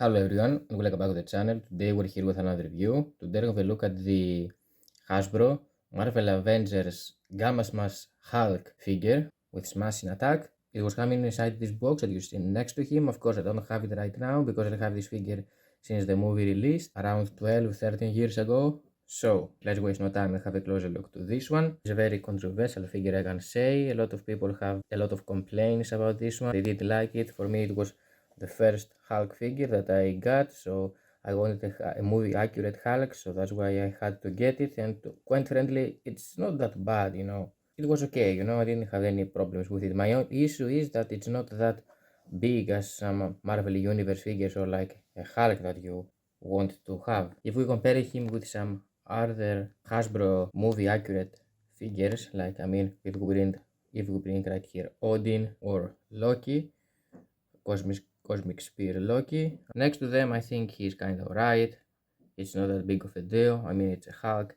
Hello everyone and welcome back to the channel. Today we're here with another review. Today we're going to look at the Hasbro Marvel Avengers Gamma Smash Hulk figure with Smash in attack. It was coming inside this box that you see next to him. Of course I don't have it right now because I have this figure since the movie released around 12-13 years ago. So let's waste no time and have a closer look to this one. It's a very controversial figure, I can say. A lot of people have a lot of complaints about this one. They didn't like it. For me it was the first Hulk figure that I got, so I wanted a movie accurate Hulk, so that's why I had to get it. And quite frankly, it's not that bad, It was okay, I didn't have any problems with it. My own issue is that it's not that big as some Marvel Universe figures or like a Hulk that you want to have. If we compare him with some other Hasbro movie accurate figures, like if we bring right here Odin or Loki, Cosmic Spear Loki. Next to them, I think he's kind of right. It's not that big of a deal. I mean, it's a Hulk.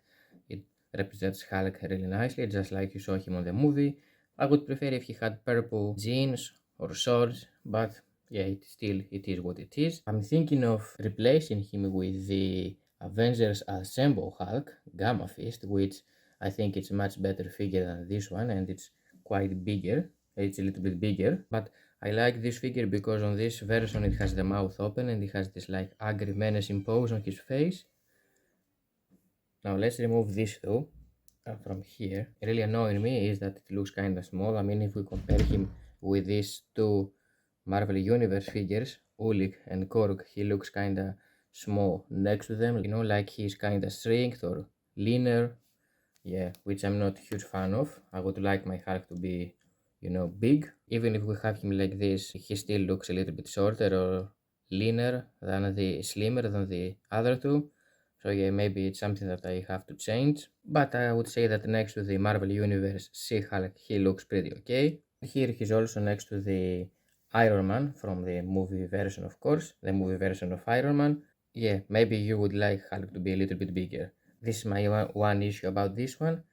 It represents Hulk really nicely, just like you saw him on the movie. I would prefer if he had purple jeans or shorts, but yeah, it is what it is. I'm thinking of replacing him with the Avengers Assemble Hulk, Gamma Fist, which I think it's a much better figure than this one, and it's quite bigger. It's a little bit bigger, but I like this figure because on this version it has the mouth open and it has this like angry menacing pose on his face. Now let's remove this though from here. Really annoying me is that it looks kinda small. I mean, if we compare him with these two Marvel Universe figures, Ulik and Korg, he looks kinda small next to them, like he's kinda shrinked or leaner. Yeah, which I'm not a huge fan of. I would like my Hulk to be, big. Even if we have him like this, he still looks a little bit shorter or slimmer than the other two. So yeah, maybe it's something that I have to change. But I would say that next to the Marvel Universe She-Hulk, he looks pretty okay. Here he's also next to the Iron Man from the movie version, of course, the movie version of Iron Man. Yeah, maybe you would like Hulk to be a little bit bigger. This is my one issue about this one.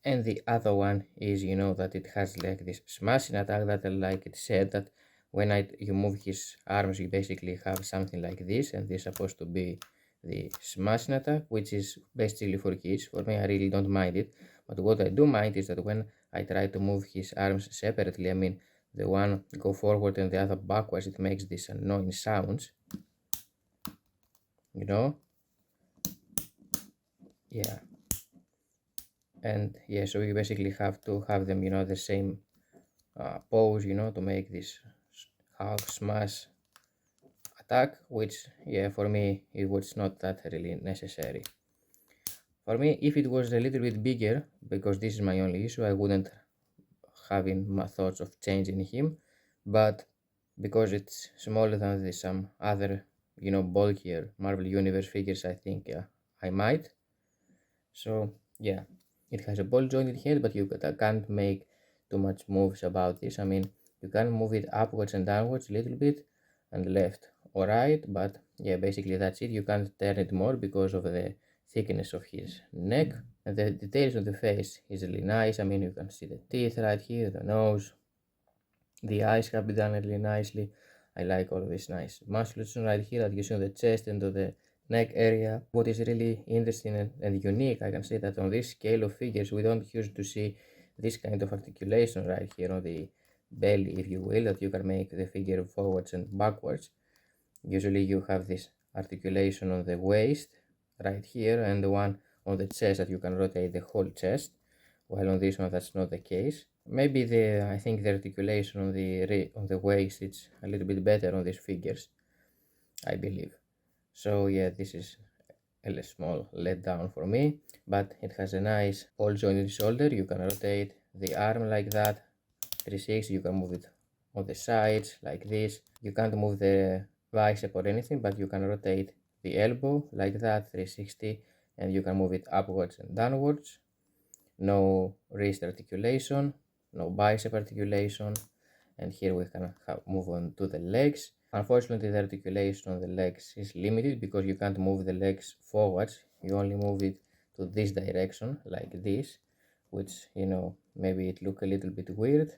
And the other one is, that it has like this smashing attack that, like it said, that when you move his arms, you basically have something like this, and this is supposed to be the smashing attack, which is basically for kids. For me, I really don't mind it. But what I do mind is that when I try to move his arms separately, I mean, the one go forward and the other backwards, it makes these annoying sounds. Yeah. And yeah, so you basically have to have them, the same pose, to make this Hulk smash attack, which, yeah, for me, it was not that really necessary. For me, if it was a little bit bigger, because this is my only issue, I wouldn't have in my thoughts of changing him, but because it's smaller than some other, bulkier Marvel Universe figures, I think I might. So yeah, it has a ball jointed head, but you can't make too much moves about this. I mean, you can move it upwards and downwards a little bit and left or right, but yeah, basically that's it. You can't turn it more because of the thickness of his neck. And the details on the face is really nice. I mean, you can see the teeth right here, the nose, the eyes have been done really nicely. I like all of this nice muscles right here that you see on the chest and on the neck area. What is really interesting and unique, I can say that on this scale of figures, we don't used to see this kind of articulation right here on the belly, if you will, that you can make the figure forwards and backwards. Usually you have this articulation on the waist right here and the one on the chest that you can rotate the whole chest, while on this one that's not the case. Maybe I think the articulation on the waist is a little bit better on these figures, I believe. So yeah, this is a small letdown for me, but it has a nice all jointed shoulder. You can rotate the arm like that, 360. You can move it on the sides like this. You can't move the bicep or anything, but you can rotate the elbow like that, 360, and you can move it upwards and downwards. No wrist articulation, no bicep articulation, and here we can move on to the legs. Unfortunately, the articulation on the legs is limited because you can't move the legs forwards. You only move it to this direction like this, which, maybe it look a little bit weird.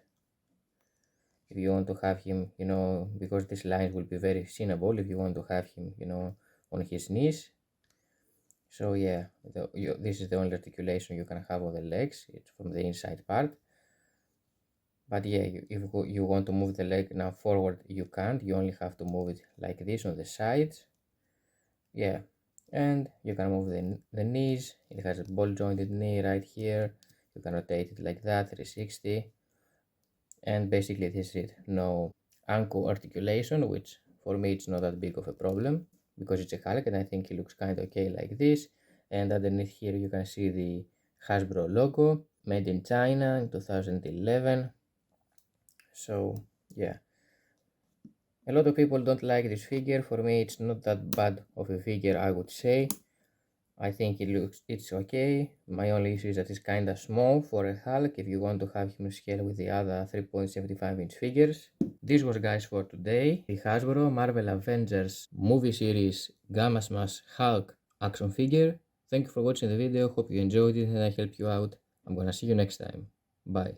if you want to have him, you know, because these lines will be very seeable if you want to have him, you know, on his knees. So yeah, this is the only articulation you can have on the legs. It's from the inside part. But yeah, if you want to move the leg now forward, you can't. You only have to move it like this on the sides. Yeah, and you can move the knees. It has a ball jointed knee right here. You can rotate it like that, 360. And basically this is it. No ankle articulation, which for me it's not that big of a problem because it's a Hulk and I think he looks kind of okay like this. And underneath here you can see the Hasbro logo, made in China in 2011. So yeah, a lot of people don't like this figure. For me it's not that bad of a figure, I would say. I think it's okay. My only issue is that it's kinda small for a Hulk if you want to have him scale with the other 3.75-inch figures. This was, guys, for today. The Hasbro Marvel Avengers movie series Gamma Smash Hulk action figure. Thank you for watching the video. Hope you enjoyed it and I helped you out. I'm gonna see you next time. Bye.